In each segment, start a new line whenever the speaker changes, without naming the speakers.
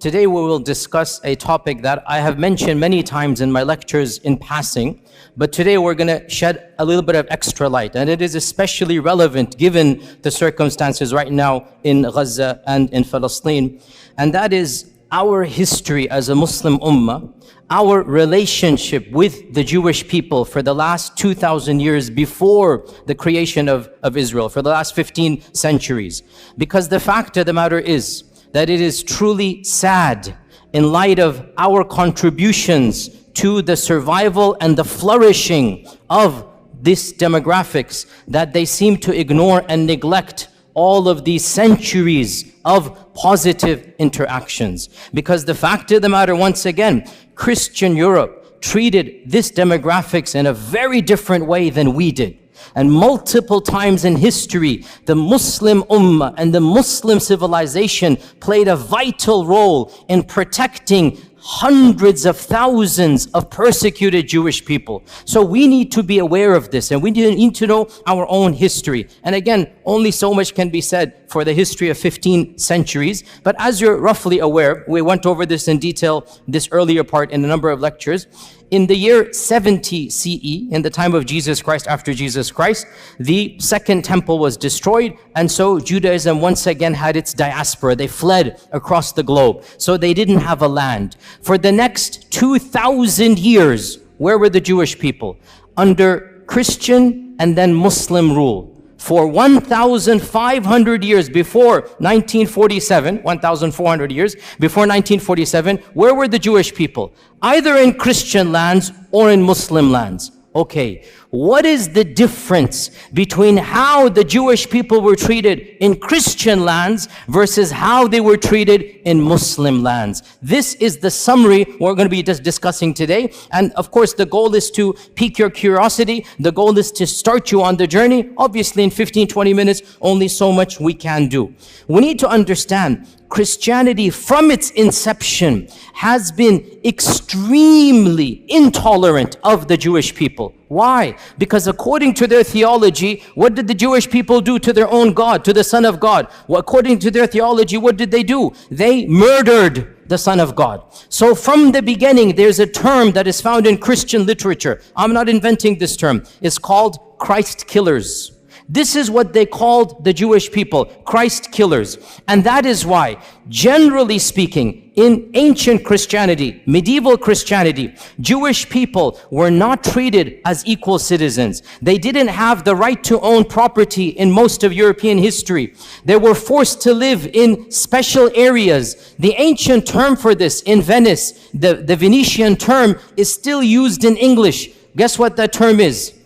Today we will discuss a topic that I have mentioned many times in my lectures in passing, but today we're going to shed a little bit of extra light, and it is especially relevant given the circumstances right now in Gaza and in Palestine, and that is our history as a Muslim ummah, our relationship with the Jewish people for the last 2,000 years before the creation of Israel, for the last 15 centuries. Because the fact of the matter is that it is truly sad in light of our contributions to the survival and the flourishing of this demographics that they seem to ignore and neglect all of these centuries of positive interactions. Because the fact of the matter, once again, Christian Europe treated this demographics in a very different way than we did. And multiple times in history, the Muslim ummah and the Muslim civilization played a vital role in protecting hundreds of thousands of persecuted Jewish people. So we need to be aware of this, and we need to know our own history. And again, only so much can be said for the history of 15 centuries. But as you're roughly aware, we went over this in detail this earlier part in a number of lectures. In the year 70 CE, in the time of Jesus Christ, after Jesus Christ, the second temple was destroyed, and so Judaism once again had its diaspora. They fled across the globe, so they didn't have a land. For the next 2,000 years, where were the Jewish people? Under Christian and then Muslim rule. For 1,500 years before 1947, 1,400 years before 1947, where were the Jewish people? Either in Christian lands or in Muslim lands. Okay, what is the difference between how the Jewish people were treated in Christian lands versus how they were treated in Muslim lands? This is the summary we're going to be discussing today. And of course, the goal is to pique your curiosity. The goal is to start you on the journey. Obviously, in 15, 20 minutes, only so much we can do. We need to understand Christianity from its inception has been extremely intolerant of the Jewish people. Why? Because according to their theology, what did the Jewish people do to their own God, to the Son of God? Well, according to their theology, what did they do? They murdered the Son of God. So from the beginning, there's a term that is found in Christian literature. I'm not inventing this term. It's called Christ killers. This is what they called the Jewish people, Christ killers. And that is why, generally speaking, in ancient Christianity, medieval Christianity, Jewish people were not treated as equal citizens. They didn't have the right to own property in most of European history. They were forced to live in special areas. The ancient term for this in Venice, the Venetian term, is still used in English. Guess what that term is?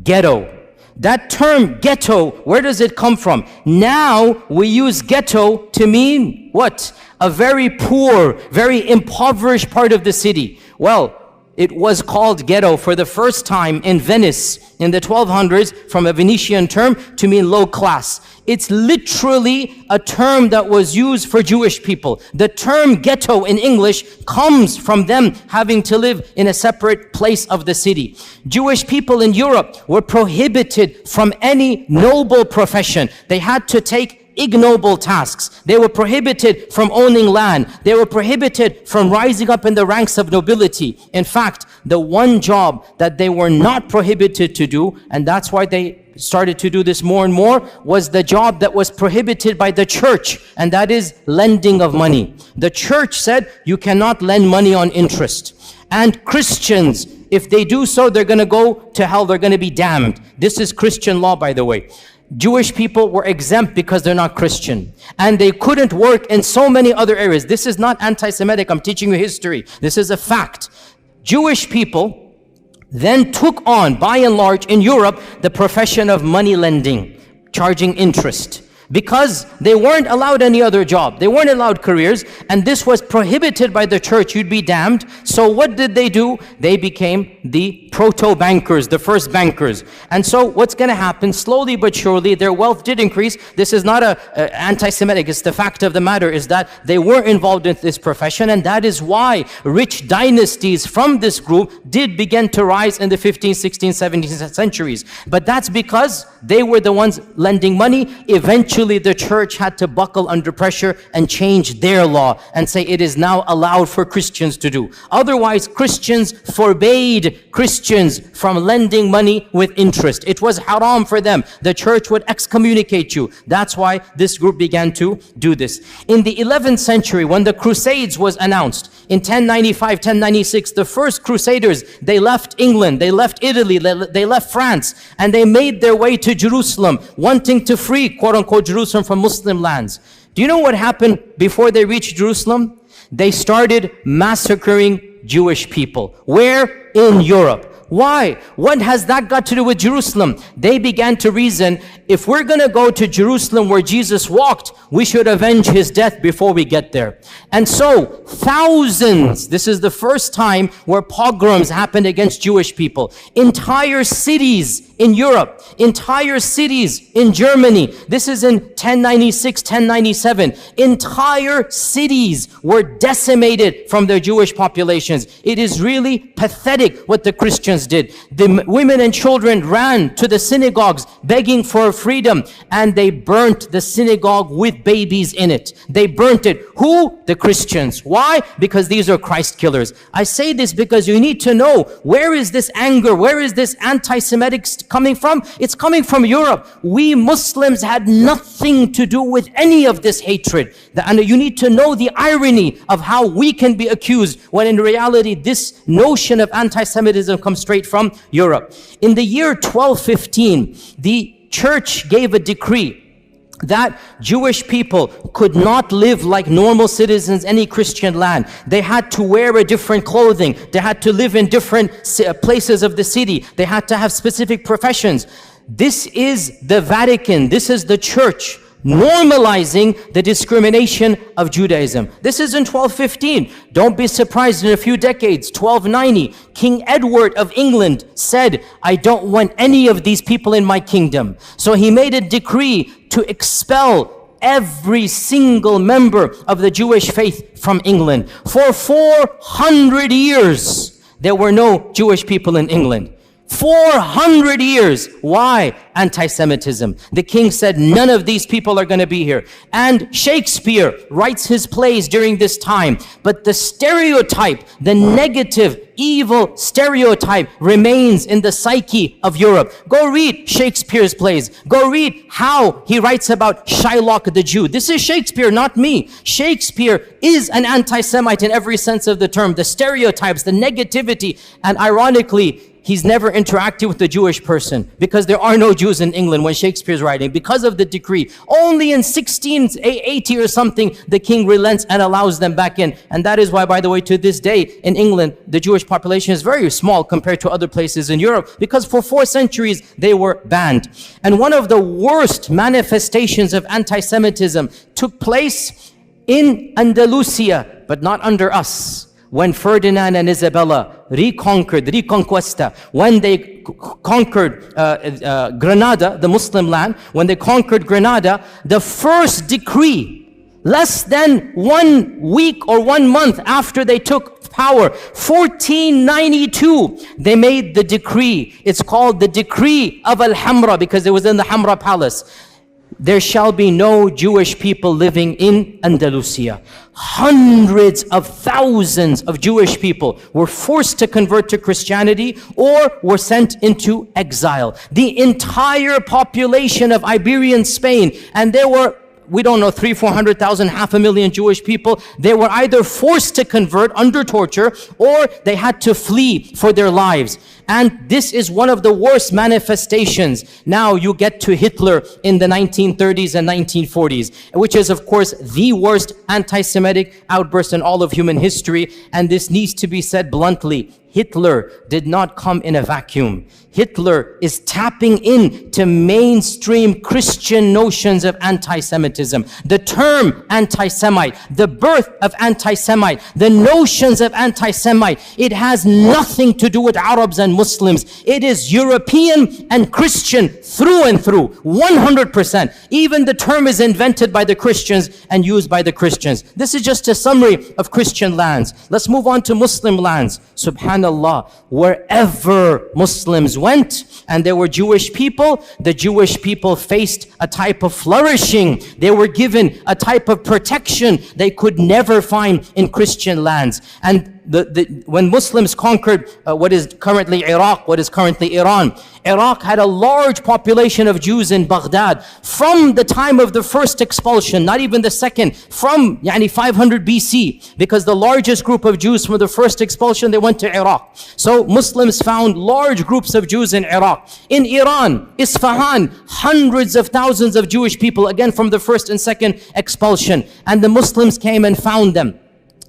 Ghetto. That term ghetto, where does it come from? Now we use ghetto to mean what? A very poor, very impoverished part of the city. Well, it was called ghetto for the first time in Venice in the 1200s from a Venetian term to mean low class. It's literally a term that was used for Jewish people. The term ghetto in English comes from them having to live in a separate place of the city. Jewish people in Europe were prohibited from any noble profession. They had to take ignoble tasks. They were prohibited from owning land. They were prohibited from rising up in the ranks of nobility. In fact, the one job that they were not prohibited to do, and that's why they started to do this more and more, was the job that was prohibited by the church, and that is lending of money. The church said you cannot lend money on interest. And Christians, if they do so, they're going to go to hell. They're going to be damned. This is Christian law, by the way. Jewish people were exempt because they're not Christian. And they couldn't work in so many other areas. This is not anti-Semitic. I'm teaching you history. This is a fact. Jewish people then took on, by and large, in Europe, the profession of money lending, charging interest. Because they weren't allowed any other job. They weren't allowed careers, and this was prohibited by the church. You'd be damned. So what did they do? They became the proto-bankers, the first bankers. And so what's going to happen, slowly but surely, their wealth did increase. This is not anti-Semitic. It's the fact of the matter is that they were involved in this profession, and that is why rich dynasties from this group did begin to rise in the 15th, 16th, 17th centuries. But that's because they were the ones lending money. Eventually, the church had to buckle under pressure and change their law and say it is now allowed for Christians to do. Otherwise, Christians forbade Christians from lending money with interest. It was haram for them. The church would excommunicate you. That's why this group began to do this. In the 11th century, when the Crusades was announced, in 1095, 1096, the first Crusaders, they left England, they left Italy, they left France, and they made their way to Jerusalem, wanting to free, quote-unquote, Jerusalem from Muslim lands. Do you know what happened before they reached Jerusalem? They started massacring Jewish people. Where? In Europe. Why? What has that got to do with Jerusalem? They began to reason, if we're going to go to Jerusalem where Jesus walked, we should avenge his death before we get there. And so, thousands, this is the first time where pogroms happened against Jewish people. Entire cities in Europe, entire cities in Germany, this is in 1096, 1097, entire cities were decimated from their Jewish populations. It is really pathetic what the Christians did. The women and children ran to the synagogues begging for freedom, and they burnt the synagogue with babies in it. They burnt it. Who? The Christians. Why? Because these are Christ killers. I say this because you need to know, where is this anger? Where is this anti-Semitic coming from? It's coming from Europe. We Muslims had nothing to do with any of this hatred. And you need to know the irony of how we can be accused when in reality this notion of anti-Semitism comes straight from Europe. In the year 1215, the church gave a decree that Jewish people could not live like normal citizens in any Christian land. They had to wear a different clothing. They had to live in different places of the city. They had to have specific professions. This is the Vatican. This is the church normalizing the discrimination of Judaism. This is in 1215. Don't be surprised in a few decades, 1290, King Edward of England said, I don't want any of these people in my kingdom. So he made a decree to expel every single member of the Jewish faith from England. For 400 years, there were no Jewish people in England. 400 years. Why? Anti-Semitism. The king said, none of these people are going to be here. And Shakespeare writes his plays during this time. But the stereotype, the negative, evil stereotype remains in the psyche of Europe. Go read Shakespeare's plays. Go read how he writes about Shylock the Jew. This is Shakespeare, not me. Shakespeare is an anti-Semite in every sense of the term. The stereotypes, the negativity, and ironically, he's never interacted with the Jewish person because there are no Jews in England when Shakespeare's writing because of the decree. Only in 1680 or something, the king relents and allows them back in. And that is why, by the way, to this day in England, the Jewish population is very small compared to other places in Europe because for 4 centuries, they were banned. And one of the worst manifestations of anti-Semitism took place in Andalusia, but not under us. When Ferdinand and Isabella Reconquista, when they conquered Granada, the Muslim land, when they conquered Granada, the first decree, less than 1 week or 1 month after they took power, 1492, they made the decree. It's called the Decree of Al-Hamra because it was in the Hamra Palace. There shall be no Jewish people living in Andalusia. Hundreds of thousands of Jewish people were forced to convert to Christianity or were sent into exile. The entire population of Iberian Spain, and there were, we don't know, 300,000, 400,000, 500,000 Jewish people. They were either forced to convert under torture or they had to flee for their lives. And this is one of the worst manifestations. Now you get to Hitler in the 1930s and 1940s, which is of course the worst anti-Semitic outburst in all of human history. And this needs to be said bluntly. Hitler did not come in a vacuum. Hitler is tapping into mainstream Christian notions of anti-Semitism. The term anti-Semite, the birth of anti-Semite, the notions of anti-Semite, it has nothing to do with Arabs and Muslims. It is European and Christian through and through, 100%. Even the term is invented by the Christians and used by the Christians. This is just a summary of Christian lands. Let's move on to Muslim lands. Subhanallah, wherever Muslims went and there were Jewish people, the Jewish people faced a type of flourishing. They were given a type of protection they could never find in Christian lands. And when Muslims conquered what is currently Iraq, what is currently Iran, Iraq had a large population of Jews in Baghdad from the time of the first expulsion, not even the second, from 500 BC, because the largest group of Jews from the first expulsion, they went to Iraq. So Muslims found large groups of Jews in Iraq. In Iran, Isfahan, hundreds of thousands of Jewish people, again from the first and second expulsion. And the Muslims came and found them,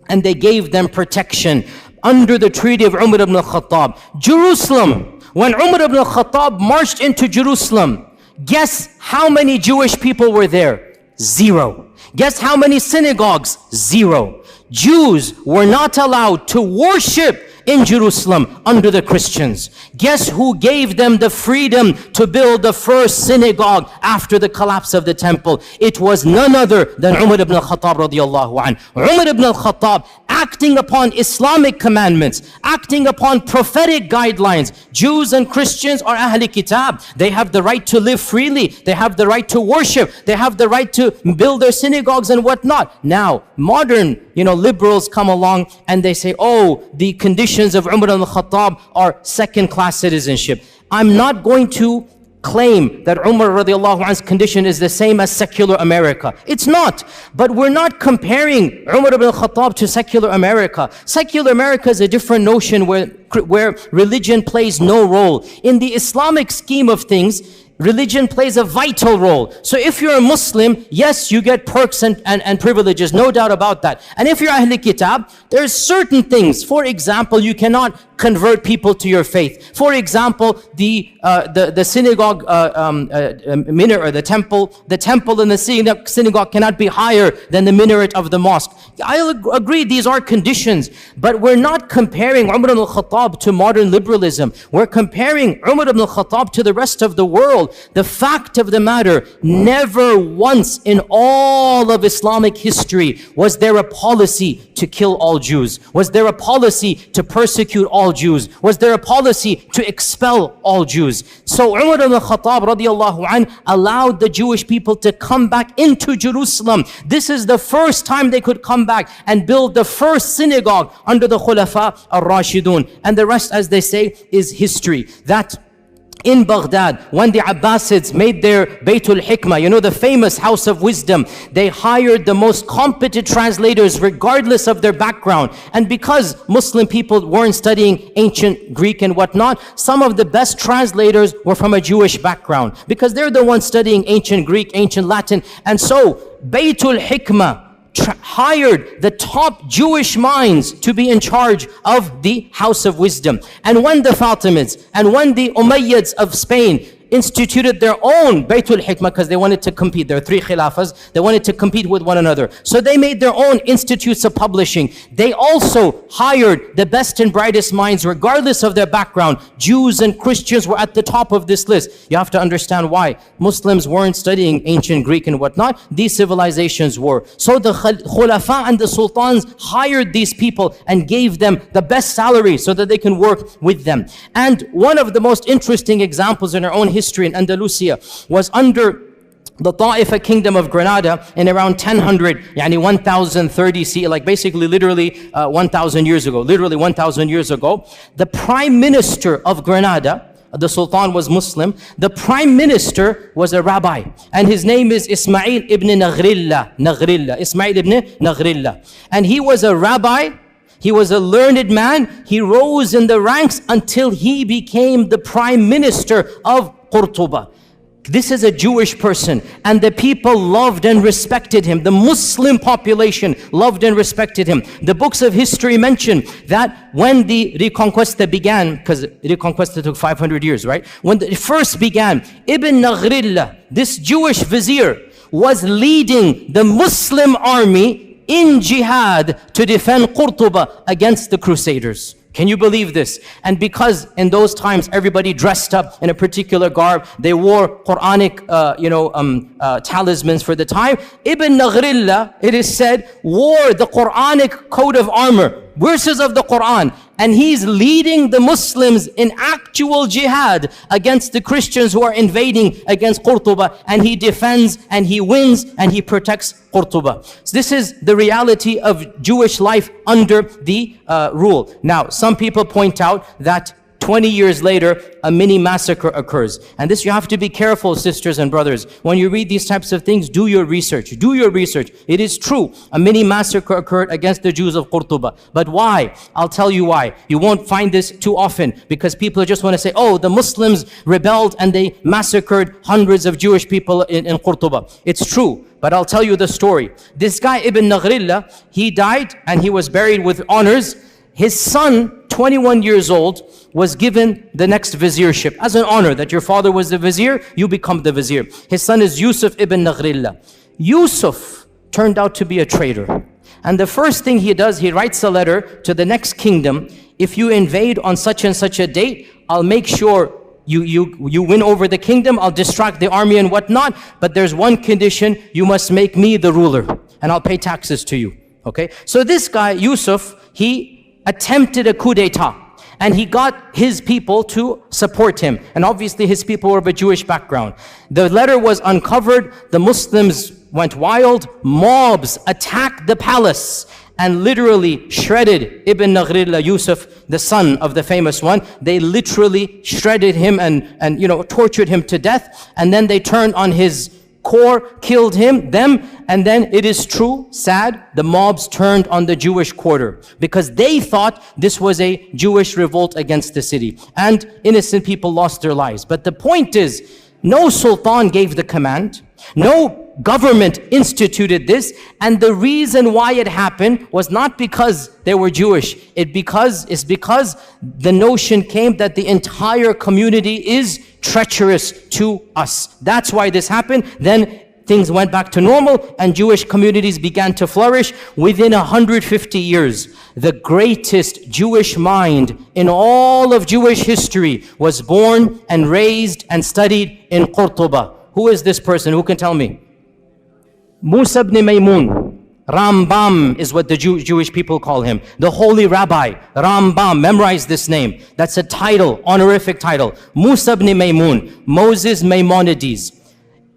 and they gave them protection under the treaty of Umar ibn al-Khattab. Jerusalem, when Umar ibn al-Khattab marched into Jerusalem, guess how many Jewish people were there? 0. Guess how many synagogues? 0. Jews were not allowed to worship in Jerusalem under the Christians. Guess who gave them the freedom to build the first synagogue after the collapse of the temple? It was none other than Umar ibn al-Khattab radiyallahu anhu. Umar ibn al-Khattab, acting upon Islamic commandments, acting upon prophetic guidelines. Jews and Christians are Ahli Kitab. They have the right to live freely. They have the right to worship. They have the right to build their synagogues and whatnot. Now, modern, liberals come along and they say, oh, the conditions of Umar al-Khattab are second-class citizenship. I'm not going to claim that Umar radiallahu anhu's condition is the same as secular America. It's not. But we're not comparing Umar ibn al-Khattab to secular America. Secular America is a different notion where religion plays no role. In the Islamic scheme of things, religion plays a vital role. So if you're a Muslim, yes, you get perks and privileges, no doubt about that. And if you're Ahl Kitab, there's certain things. For example, you cannot convert people to your faith. For example, the synagogue minaret, or the temple in the synagogue cannot be higher than the minaret of the mosque. I agree, these are conditions, but we're not comparing Umar ibn al-Khattab to modern liberalism. We're comparing Umar ibn al-Khattab to the rest of the world. The fact of the matter, never once in all of Islamic history was there a policy to kill all Jews. Was there a policy to persecute all Jews? Was there a policy to expel all Jews? So Umar ibn al-Khattab radiyallahu anhu allowed the Jewish people to come back into Jerusalem. This is the first time they could come back and build the first synagogue under the Khulafa al-Rashidun. And the rest, as they say, is history. That in Baghdad, when the Abbasids made their Baytul Hikmah, the famous house of wisdom, they hired the most competent translators regardless of their background. And because Muslim people weren't studying ancient Greek and whatnot, some of the best translators were from a Jewish background, because they're the ones studying ancient Greek, ancient Latin. And so Baytul Hikmah hired the top Jewish minds to be in charge of the House of Wisdom. And when the Fatimids and when the Umayyads of Spain instituted their own Baytul Hikmah, because they wanted to compete. There are 3 khilafas. They wanted to compete with one another. So they made their own institutes of publishing. They also hired the best and brightest minds regardless of their background. Jews and Christians were at the top of this list. You have to understand why. Muslims weren't studying ancient Greek and whatnot. These civilizations were. So the Khulafa and the Sultans hired these people and gave them the best salary so that they can work with them. And one of the most interesting examples in our own history in Andalusia was under the Ta'ifa kingdom of Granada in around 1000, 1030 CE, like basically literally 1000 years ago, the prime minister of Granada, the Sultan was Muslim, the prime minister was a rabbi, and his name is Ismail ibn Naghrilla, Ismail ibn Naghrilla. And he was a rabbi. He was a learned man. He rose in the ranks until he became the prime minister of Qurtuba. This is a Jewish person, and the people loved and respected him. The Muslim population loved and respected him. The books of history mention that when the Reconquista began, because Reconquista took 500 years, right? When it first began, Ibn Naghrillah, this Jewish vizier, was leading the Muslim army in jihad to defend Qurtuba against the Crusaders. Can you believe this? And because in those times everybody dressed up in a particular garb, they wore Quranic, talismans for the time. Ibn Naghrillah, it is said, wore the Quranic coat of armor, verses of the Quran, and he's leading the Muslims in actual jihad against the Christians who are invading against Qurtuba, and he defends and he wins and he protects Qurtuba. So this is the reality of Jewish life under the rule. Now, some people point out that 20 years later, a mini massacre occurs. And this, you have to be careful, sisters and brothers. When you read these types of things, do your research. Do your research. It is true, a mini massacre occurred against the Jews of Qurtuba. But why? I'll tell you why. You won't find this too often, because people just want to say, oh, the Muslims rebelled and they massacred hundreds of Jewish people in Qurtuba. It's true. But I'll tell you the story. This guy, Ibn Naghrillah, he died and he was buried with honors. His son, 21 years old, was given the next viziership as an honor, that your father was the vizier, you become the vizier. His son is Yusuf ibn Naghrillah. Yusuf turned out to be a traitor. And the first thing he does, he writes a letter to the next kingdom. If you invade on such and such a date, I'll make sure you win over the kingdom, I'll distract the army and whatnot, but there's one condition, you must make me the ruler, and I'll pay taxes to you. Okay? So this guy, Yusuf, he attempted a coup d'etat, and he got his people to support him. And obviously his people were of a Jewish background. The letter was uncovered, the Muslims went wild, mobs attacked the palace and literally shredded Ibn Naghrillah, Yusuf, the son of the famous one. They literally shredded him and tortured him to death, and then they turned on his core, killed them, and then it is true, sad, the mobs turned on the Jewish quarter because they thought this was a Jewish revolt against the city, and innocent people lost their lives. But the point is, no sultan gave the command, no government instituted this, and the reason why it happened was not because they were Jewish. It's because the notion came that the entire community is treacherous to us. That's why this happened. Then things went back to normal and Jewish communities began to flourish. Within 150 years, the greatest Jewish mind in all of Jewish history was born and raised and studied in Qurtuba. Who is this person? Who can tell me? Musa ibn Maimun. Rambam is what the Jewish people call him. The holy rabbi, Rambam. Memorize this name. That's a title, honorific title. Musa ibn Maimun, Moses Maimonides.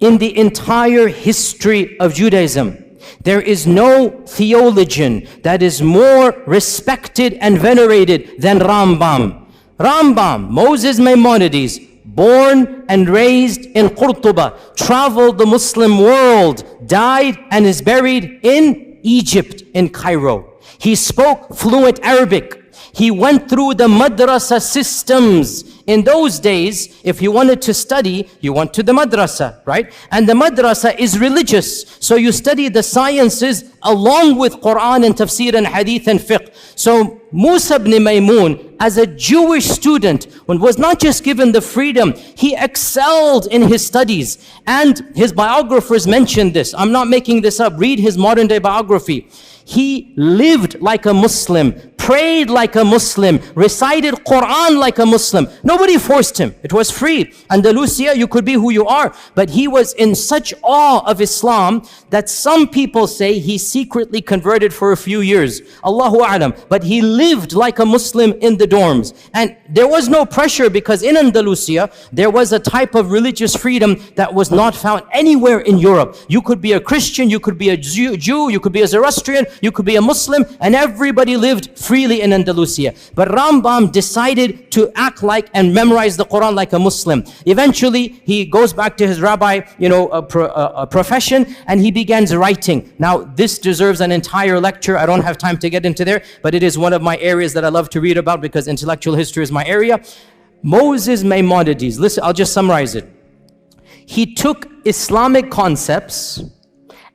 In the entire history of Judaism, there is no theologian that is more respected and venerated than Rambam. Rambam, Moses Maimonides, born and raised in Qurtuba, traveled the Muslim world, died and is buried in Egypt, in Cairo. He spoke fluent Arabic. He went through the madrasa systems. In those days, if you wanted to study, you went to the madrasa, right? And the madrasa is religious. So you study the sciences along with Quran and tafsir and hadith and fiqh. So Musa ibn Maimun, as a Jewish student, was not just given the freedom, he excelled in his studies. And his biographers mentioned this. I'm not making this up. Read his modern day biography. He lived like a Muslim, prayed like a Muslim, recited Quran like a Muslim. Nobody forced him. It was free. Andalusia, you could be who you are. But he was in such awe of Islam that some people say he secretly converted for a few years. Allahu A'lam. But he lived like a Muslim in the dorms. And there was no pressure because in Andalusia, there was a type of religious freedom that was not found anywhere in Europe. You could be a Christian, you could be a Jew, you could be a Zoroastrian, you could be a Muslim, and everybody lived freely in Andalusia. But Rambam decided to act like and memorize the Quran like a Muslim. Eventually, he goes back to his rabbi, profession, and he begins writing. Now, this deserves an entire lecture. I don't have time to get into there, but it is one of my areas that I love to read about because intellectual history is my area. Moses Maimonides, listen, I'll just summarize it. He took Islamic concepts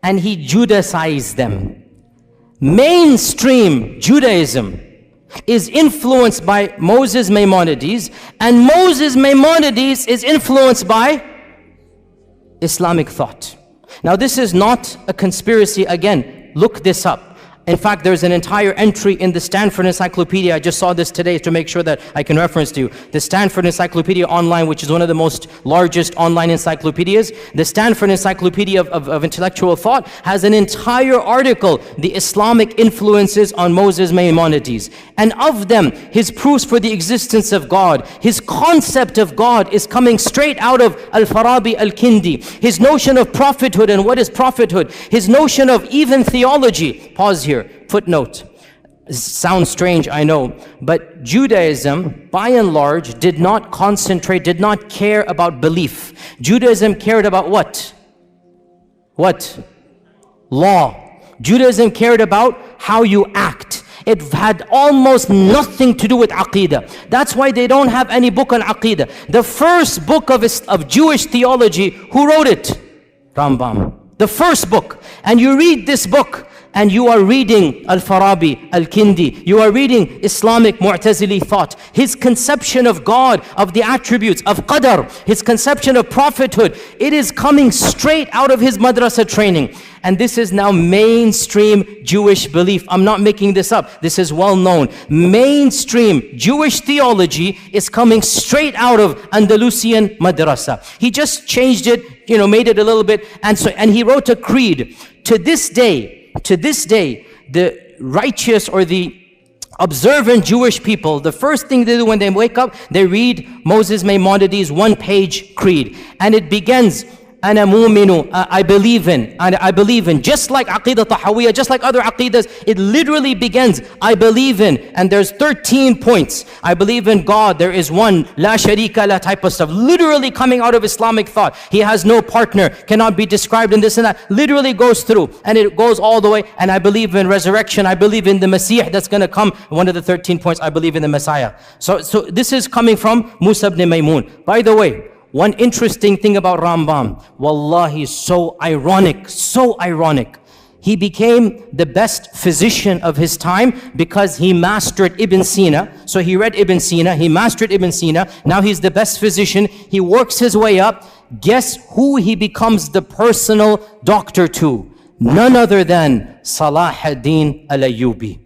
and he Judaicized them. Mainstream Judaism is influenced by Moses Maimonides, and Moses Maimonides is influenced by Islamic thought. Now this is not a conspiracy. Again, look this up. In fact, there's an entire entry in the Stanford Encyclopedia. I just saw this today to make sure that I can reference to you. The Stanford Encyclopedia Online, which is one of the most largest online encyclopedias. The Stanford Encyclopedia of Intellectual Thought has an entire article, the Islamic influences on Moses Maimonides. And of them, his proofs for the existence of God, his concept of God is coming straight out of Al-Farabi Al-Kindi. His notion of prophethood and what is prophethood. His notion of even theology. Pause here. Footnote. Sounds strange, I know, but Judaism, by and large, did not concentrate, did not care about belief. Judaism cared about what? What? Law. Judaism cared about how you act. It had almost nothing to do with Aqidah. That's why they don't have any book on Aqidah. The first book of Jewish theology, who wrote it? Rambam. The first book. And you read this book, and you are reading Al-Farabi, Al-Kindi. You are reading Islamic Mu'tazili thought. His conception of God, of the attributes, of Qadar, his conception of prophethood, it is coming straight out of his madrasa training. And this is now mainstream Jewish belief. I'm not making this up. This is well known. Mainstream Jewish theology is coming straight out of Andalusian madrasa. He just changed it, made it a little bit. And he wrote a creed. To this day, the righteous or the observant Jewish people, the first thing they do when they wake up, they read Moses Maimonides' one-page creed. And it begins, Ana mu'minu, I believe in, just like Aqidah Tahawiyah, just like other Aqidas, it literally begins, I believe in, and there's 13 points. I believe in God, there is one, la sharika la type of stuff, literally coming out of Islamic thought. He has no partner, cannot be described in this and that, literally goes through, and it goes all the way, and I believe in resurrection, I believe in the Messiah that's going to come, one of the 13 points, I believe in the Messiah. So this is coming from Musa ibn Maymun. By the way, one interesting thing about Rambam, wallahi, so ironic. He became the best physician of his time because he mastered Ibn Sina. So he read Ibn Sina, he mastered Ibn Sina. Now he's the best physician. He works his way up. Guess who he becomes the personal doctor to? None other than Salah ad-Din al-Ayyubi.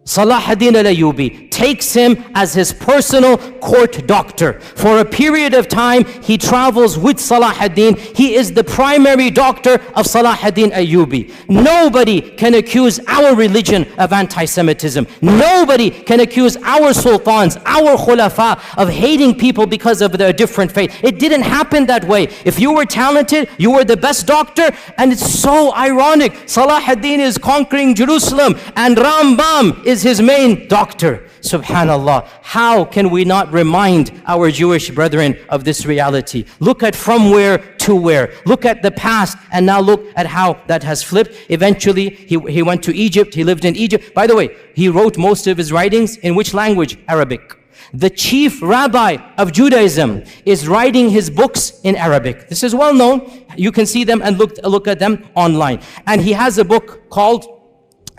Salah ad-Din al-Ayyubi takes him as his personal court doctor. For a period of time, he travels with Salah ad-Din. He is the primary doctor of Salah ad-Din Ayyubi. Nobody can accuse our religion of anti-Semitism. Nobody can accuse our sultans, our khulafa of hating people because of their different faith. It didn't happen that way. If you were talented, you were the best doctor, and it's so ironic. Salah ad-Din is conquering Jerusalem, and Rambam is his main doctor. Subhanallah. How can we not remind our Jewish brethren of this reality? Look at from where to where. Look at the past and now look at how that has flipped. Eventually, he went to Egypt. He lived in Egypt. By the way, he wrote most of his writings in which language? Arabic. The chief rabbi of Judaism is writing his books in Arabic. This is well known. You can see them and look at them online. And he has a book called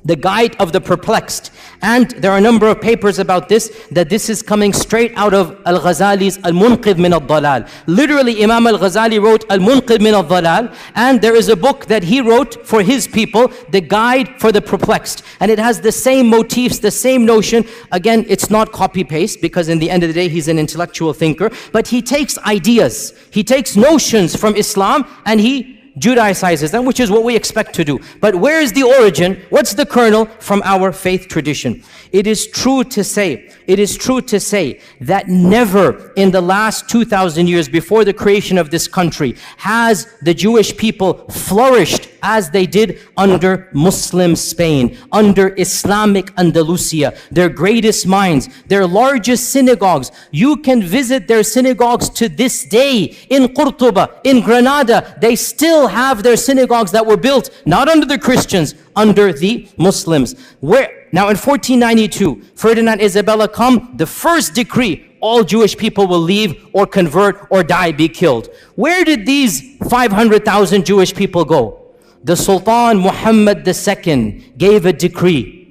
The Guide of the Perplexed. And there are a number of papers about this, that this is coming straight out of Al-Ghazali's Al-Munqidh min al-Dalal. Literally, Imam Al-Ghazali wrote Al-Munqidh min al-Dalal, and there is a book that he wrote for his people, The Guide for the Perplexed. And it has the same motifs, the same notion. Again, it's not copy-paste, because in the end of the day, he's an intellectual thinker. But he takes ideas, he takes notions from Islam, and he Judaicizes them, which is what we expect to do. But where is the origin? What's the kernel? From our faith tradition. It is true to say that never in the last 2,000 years before the creation of this country has the Jewish people flourished as they did under Muslim Spain, under Islamic Andalusia, their greatest minds, their largest synagogues. You can visit their synagogues to this day in Qurtuba, in Granada. They still have their synagogues that were built not under the Christians, under the Muslims. Now in 1492, Ferdinand Isabella come, the first decree, all Jewish people will leave or convert or die, be killed. Where did these 500,000 Jewish people go? The Sultan Muhammad II gave a decree.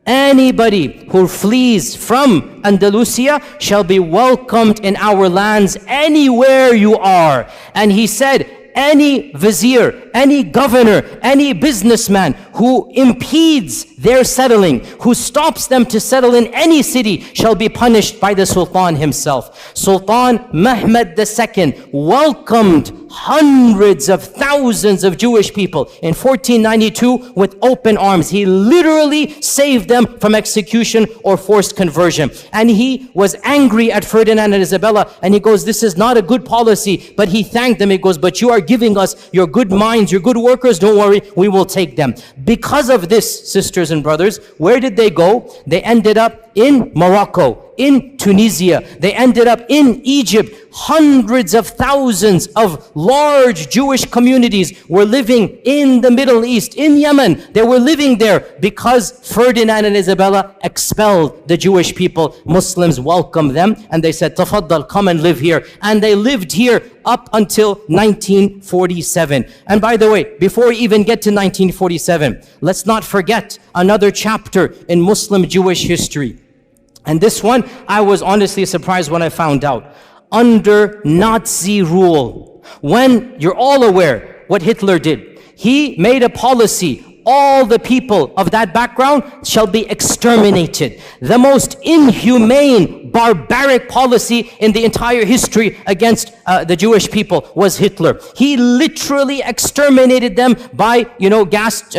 Anybody who flees from Andalusia shall be welcomed in our lands anywhere you are. And he said, any vizier, any governor, any businessman who impedes their settling, who stops them to settle in any city, shall be punished by the Sultan himself. Sultan Mehmed II welcomed hundreds of thousands of Jewish people in 1492 with open arms. He literally saved them from execution or forced conversion. And he was angry at Ferdinand and Isabella, and he goes, this is not a good policy. But he thanked them. He goes, but you are giving us your good minds, your good workers, don't worry, we will take them. Because of this, sisters and brothers, where did they go? They ended up in Morocco, in Tunisia. They ended up in Egypt. Hundreds of thousands of large Jewish communities were living in the Middle East, in Yemen. They were living there because Ferdinand and Isabella expelled the Jewish people. Muslims welcomed them and they said, Tafaddal, come and live here. And they lived here up until 1947. And by the way, before we even get to 1947, let's not forget another chapter in Muslim Jewish history. And this one, I was honestly surprised when I found out. Under Nazi rule, when you're all aware what Hitler did, he made a policy, all the people of that background shall be exterminated. The most inhumane, barbaric policy in the entire history against the Jewish people was Hitler. He literally exterminated them by, gas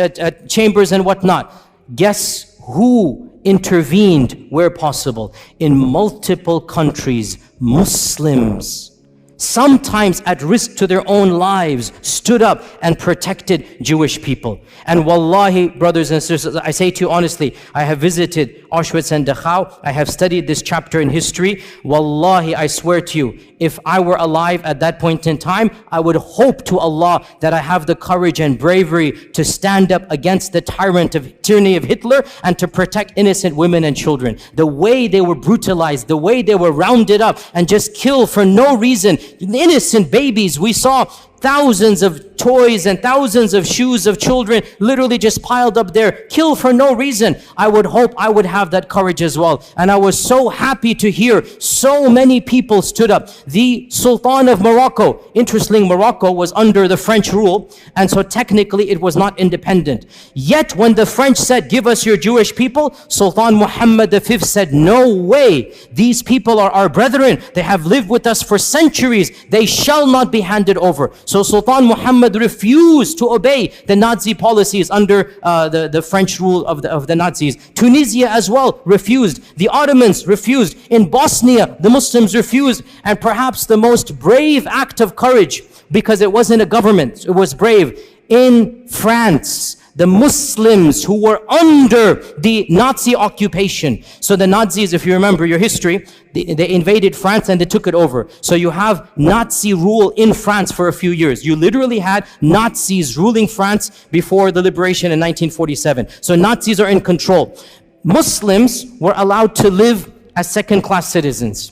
chambers and whatnot. Guess who intervened where possible? In multiple countries, Muslims, sometimes at risk to their own lives, stood up and protected Jewish people. And wallahi, brothers and sisters, I say to you honestly, I have visited Auschwitz and Dachau. I have studied this chapter in history. Wallahi, I swear to you, if I were alive at that point in time, I would hope to Allah that I have the courage and bravery to stand up against the tyranny of Hitler and to protect innocent women and children. The way they were brutalized, the way they were rounded up and just killed for no reason. Innocent babies, we saw thousands of toys and thousands of shoes of children literally just piled up there, killed for no reason. I would hope I would have that courage as well. And I was so happy to hear so many people stood up. The Sultan of Morocco, interestingly, Morocco was under the French rule, and so technically it was not independent. Yet when the French said, give us your Jewish people, Sultan Muhammad V said, no way. These people are our brethren. They have lived with us for centuries. They shall not be handed over. So Sultan Muhammad refused to obey the Nazi policies under the French rule of the Nazis. Tunisia as well refused. The Ottomans refused. In Bosnia, the Muslims refused. And perhaps the most brave act of courage, because it wasn't a government, it was brave. In France, the Muslims who were under the Nazi occupation. So the Nazis, if you remember your history, they invaded France and they took it over. So you have Nazi rule in France for a few years. You literally had Nazis ruling France before the liberation in 1947. So Nazis are in control. Muslims were allowed to live as second-class citizens.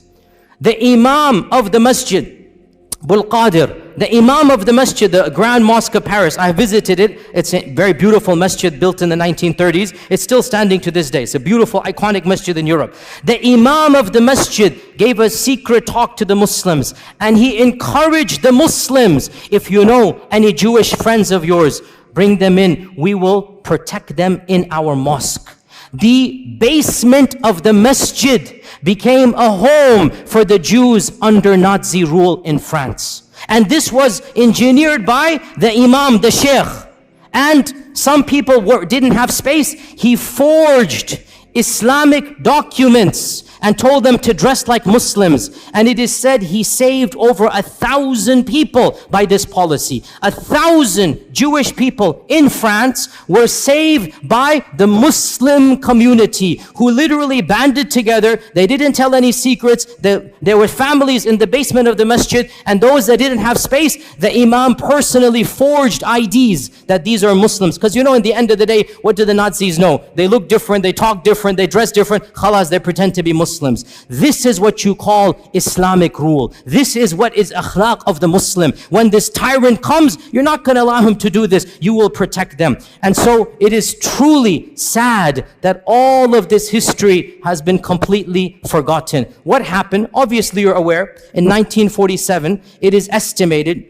The Imam of the Masjid, Abul Qadir, the Imam of the Masjid, the Grand Mosque of Paris, I visited it. It's a very beautiful masjid built in the 1930s. It's still standing to this day. It's a beautiful, iconic masjid in Europe. The Imam of the Masjid gave a secret talk to the Muslims, and he encouraged the Muslims, if you know any Jewish friends of yours, bring them in. We will protect them in our mosque. The basement of the masjid became a home for the Jews under Nazi rule in France. And this was engineered by the Imam, the Sheikh. And some people didn't have space. He forged Islamic documents and told them to dress like Muslims. And it is said he saved over 1,000 people by this policy. 1,000 Jewish people in France were saved by the Muslim community who literally banded together. They didn't tell any secrets. There were families in the basement of the masjid, and those that didn't have space, the Imam personally forged IDs that these are Muslims. Because in the end of the day, what do the Nazis know? They look different, they talk different. different, they dress different, khalas, they pretend to be Muslims. This is what you call Islamic rule. This is what is akhlaq of the Muslim. When this tyrant comes, you're not going to allow him to do this. You will protect them. And so it is truly sad that all of this history has been completely forgotten. What happened? Obviously, you're aware, in 1947, it is estimated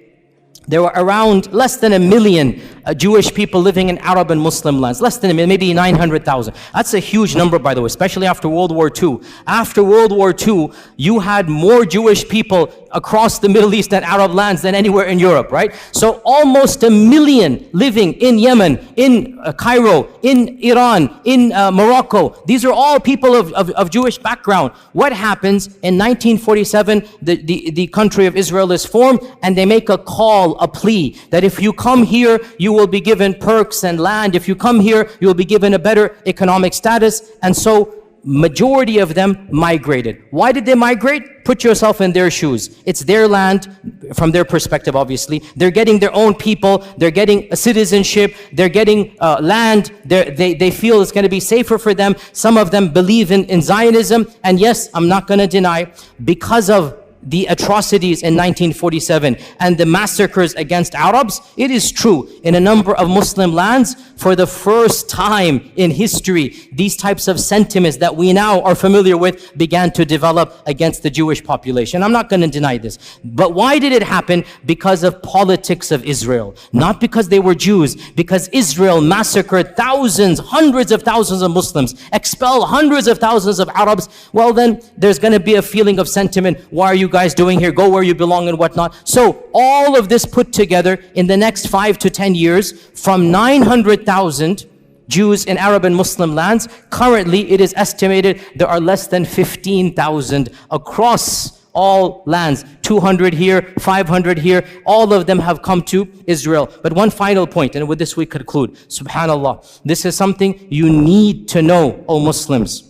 there were around less than 1 million Jewish people living in Arab and Muslim lands. Less than 1 million, maybe 900,000. That's a huge number, by the way, especially after World War II. After World War II, you had more Jewish people across the Middle East and Arab lands than anywhere in Europe, right? So almost 1 million living in Yemen, in Cairo, in Iran, in Morocco. These are all people of Jewish background. What happens in 1947? The country of Israel is formed, and they make a call, a plea, that if you come here, you will be given perks and land. If you come here, you will be given a better economic status. And so majority of them migrated. Why did they migrate? Put yourself in their shoes. It's their land from their perspective, obviously. They're getting their own people. They're getting a citizenship. They're getting land. They feel it's going to be safer for them. Some of them believe in Zionism. And yes, I'm not going to deny, because of the atrocities in 1947 and the massacres against Arabs, it is true, in a number of Muslim lands, for the first time in history, these types of sentiments that we now are familiar with began to develop against the Jewish population. I'm not going to deny this. But why did it happen? Because of politics of Israel. Not because they were Jews, because Israel massacred thousands, hundreds of thousands of Muslims, expelled hundreds of thousands of Arabs. Well, then there's going to be a feeling of sentiment. Why are you guys doing here? Go where you belong and whatnot. So all of this put together in the next 5 to 10 years, from 900,000 Jews in Arab and Muslim lands, currently it is estimated there are less than 15,000 across all lands. 200 here, 500 here, all of them have come to Israel. But one final point, and with this we conclude. Subhanallah, this is something you need to know, O Muslims.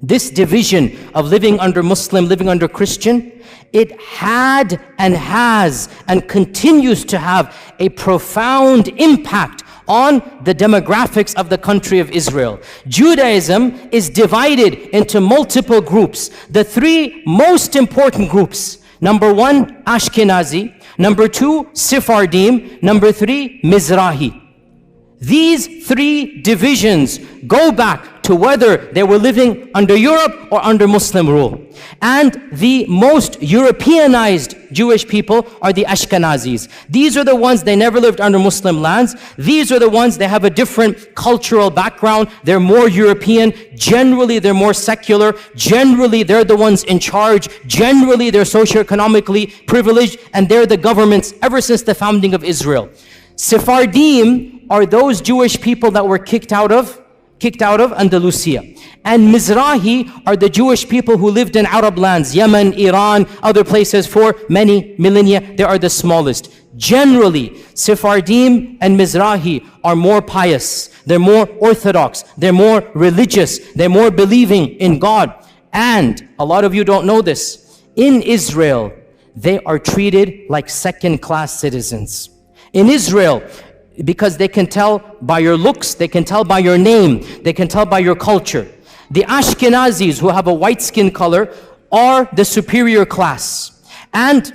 This division of living under Muslim, living under Christian, it had and has and continues to have a profound impact on the demographics of the country of Israel. Judaism is divided into multiple groups. The 3 most important groups: number 1, Ashkenazi; number 2, Sephardim; number 3, Mizrahi. These 3 divisions go back to whether they were living under Europe or under Muslim rule. And the most Europeanized Jewish people are the Ashkenazis. These are the ones, they never lived under Muslim lands. These are the ones, they have a different cultural background. They're more European. Generally, they're more secular. Generally, they're the ones in charge. Generally, they're socioeconomically privileged, and they're the governments ever since the founding of Israel. Sephardim are those Jewish people that were kicked out of Andalusia. And Mizrahi are the Jewish people who lived in Arab lands, Yemen, Iran, other places for many millennia. They are the smallest. Generally, Sephardim and Mizrahi are more pious. They're more orthodox. They're more religious. They're more believing in God. And a lot of you don't know this. In Israel, they are treated like second-class citizens. In Israel, because they can tell by your looks, they can tell by your name, they can tell by your culture. The Ashkenazis, who have a white skin color, are the superior class. And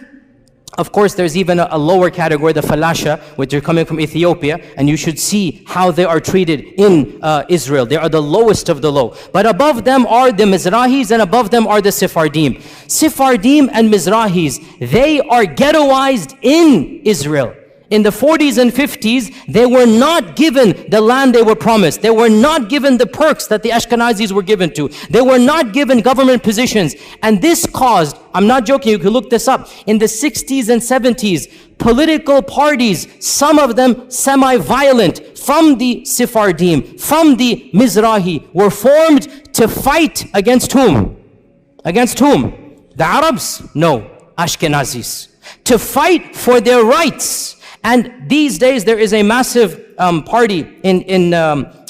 of course, there's even a lower category, the Falasha, which are coming from Ethiopia, and you should see how they are treated in Israel. They are the lowest of the low. But above them are the Mizrahis, and above them are the Sephardim. Sephardim and Mizrahis, they are ghettoized in Israel. In the 40s and 50s, they were not given the land they were promised. They were not given the perks that the Ashkenazis were given to. They were not given government positions. And this caused, I'm not joking, you can look this up, in the 60s and 70s, political parties, some of them semi-violent, from the Sephardim, from the Mizrahi, were formed to fight against whom? Against whom? The Arabs? No, Ashkenazis. To fight for their rights. And these days there is a massive party in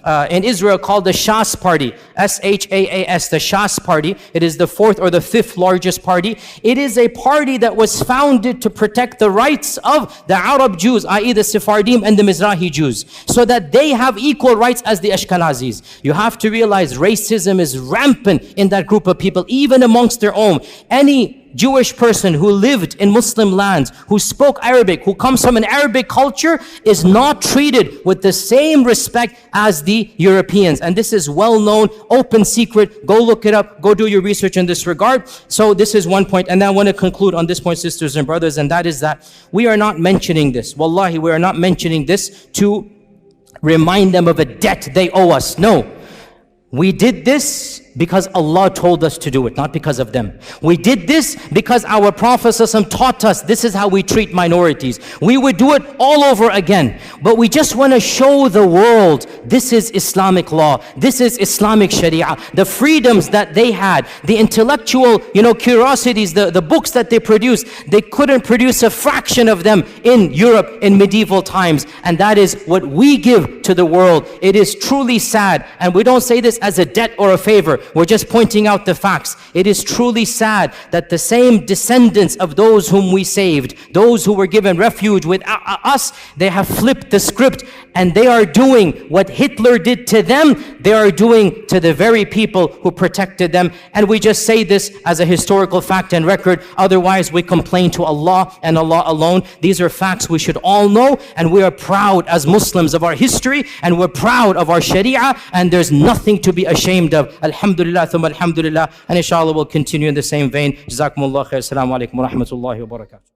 in Israel called the Shas Party, S-H-A-A-S, the Shas Party. It is the fourth or the fifth largest party. It is a party that was founded to protect the rights of the Arab Jews, i.e. the Sephardim and the Mizrahi Jews, so that they have equal rights as the Ashkenazis. You have to realize racism is rampant in that group of people, even amongst their own. Any Jewish person who lived in Muslim lands, who spoke Arabic, who comes from an Arabic culture, is not treated with the same respect as the Europeans. And this is well known, open secret. Go look it up. Go do your research in this regard. So this is one point. And then I want to conclude on this point, sisters and brothers, and that is that we are not mentioning this. Wallahi, we are not mentioning this to remind them of a debt they owe us. No. We did this because Allah told us to do it, not because of them. We did this because our Prophet ﷺ taught us this is how we treat minorities. We would do it all over again. But we just want to show the world this is Islamic law. This is Islamic Sharia. The freedoms that they had, the intellectual, curiosities, the books that they produced, they couldn't produce a fraction of them in Europe in medieval times. And that is what we give to the world. It is truly sad. And we don't say this as a debt or a favor. We're just pointing out the facts. It is truly sad that the same descendants of those whom we saved, those who were given refuge with us, they have flipped the script and they are doing what Hitler did to them, they are doing to the very people who protected them. And we just say this as a historical fact and record. Otherwise, we complain to Allah and Allah alone. These are facts we should all know, and we are proud as Muslims of our history, and we're proud of our Sharia, and there's nothing to be ashamed of. Alhamdulillah, thumma alhamdulillah. And inshallah we'll continue in the same vein. Jazakumullah khair. Assalamu alaikum wa rahmatullahi wa barakatuh.